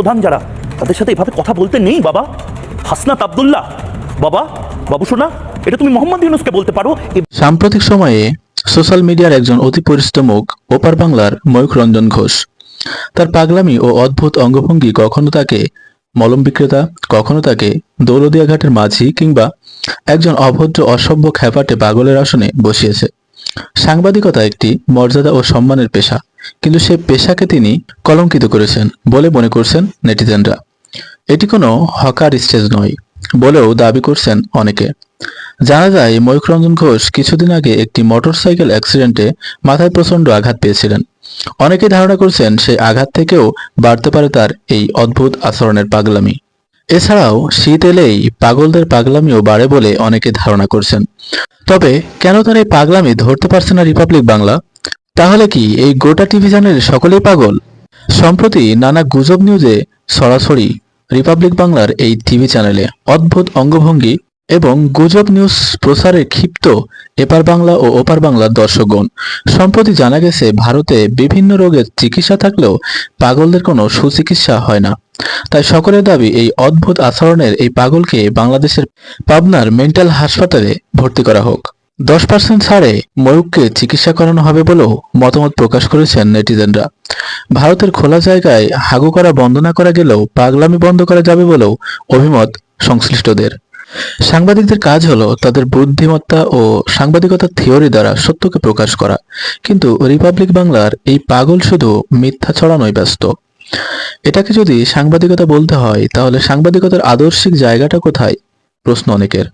প্রধান যারা তাদের সাথে এভাবে কথা বলতে নেই বাবা। হাসনাত আব্দুল্লাহ বাবা, বাবু শোনা, এটা তুমি মোহাম্মদ ইউনূসকে বলতে পারো। সাম্প্রতিক সময়ে সোশ্যাল মিডিয়ার একজন অতি পরিচিত মুখ ওপার বাংলার ময়ূখ রঞ্জন ঘোষ। তার পাগলামি ও অদ্ভুত অঙ্গভঙ্গি কখনো তাকে মলম বিক্রেতা, কখনো তাকে দৌলদিয়া ঘাটের মাঝি কিংবা একজন অভদ্র অসভ্য খ্যাপাটে পাগলের আসনে বসিয়েছে। সাংবাদিকতা একটি মর্যাদা ও সম্মানের পেশা, কিন্তু সে পেশাকে তিনি কলঙ্কিত করেছেন বলে মনে করছেন নেটিজেনরা। এটি কোনো হকার স্টেজ নয় বলেও দাবি করছেন অনেকে। জানা যায়, ময়ূখ রঞ্জন ঘোষ কিছুদিন আগে একটি মোটরসাইকেল অ্যাক্সিডেন্টে মাথায় প্রচণ্ড আঘাত পেয়েছিলেন। অনেকে ধারণা করছেন সেই আঘাত থেকেও বাড়তে পারে তার এই অদ্ভুত আচরণের পাগলামি। এছাড়াও শীত এলেই পাগলদের পাগলামিও বাড়ে বলে অনেকে ধারণা করছেন। তবে কেন তার এই পাগলামি ধরতে পারছে না রিপাবলিক বাংলা? তাহলে কি এই গোটা টিভি চ্যানেলের সকলেই পাগল? সম্প্রতি নানা গুজব নিউজে সরাসরি রিপাবলিক বাংলার এই টিভি চ্যানেলে অদ্ভুত অঙ্গভঙ্গি এবং গুজব নিউজ প্রচারে ক্ষিপ্ত এপার বাংলা ও ওপার বাংলার দর্শকগণ। সম্প্রতি জানা গেছে, ভারতে বিভিন্ন রোগের চিকিৎসা থাকলেও পাগলদের কোনো সুচিকিৎসা হয় না। তাই সকলের দাবি, এই অদ্ভুত আচরণের এই পাগলকে বাংলাদেশের পাবনার মেন্টাল হাসপাতালে ভর্তি করা হোক। 10% ছাড়ে ময়ূখকে চিকিৎসা করানো হবে বলেও মতামত প্রকাশ করেছেন নেটিজেনরা। ভারতের খোলা জায়গায় হাগু করা বন্ধ না করা গেলেও পাগলামি বন্ধ করা যাবে বলেও অভিমত সংশ্লিষ্টদের। সাংবাদিকদের কাজ হলো তাদের বুদ্ধিমত্তা ও সাংবাদিকতার থিওরি দ্বারা সত্যকে প্রকাশ করা, কিন্তু রিপাবলিক বাংলার এই পাগল শুধু মিথ্যা ছড়ানোয় ব্যস্ত। এটাকে যদি সাংবাদিকতা বলতে হয়, তাহলে সাংবাদিকতার আদর্শিক জায়গাটা কোথায়? প্রশ্ন অনেকের।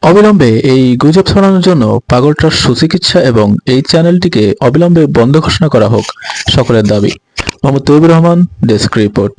অবিলম্বে এই গুজব ছড়ানোর জন্য পাগলটার সুচিকিৎসা এবং এই চ্যানেলটিকে অবিলম্বে বন্ধ ঘোষণা করা হোক সকলের দাবি। Mohammad Taibur Rahman, desk report.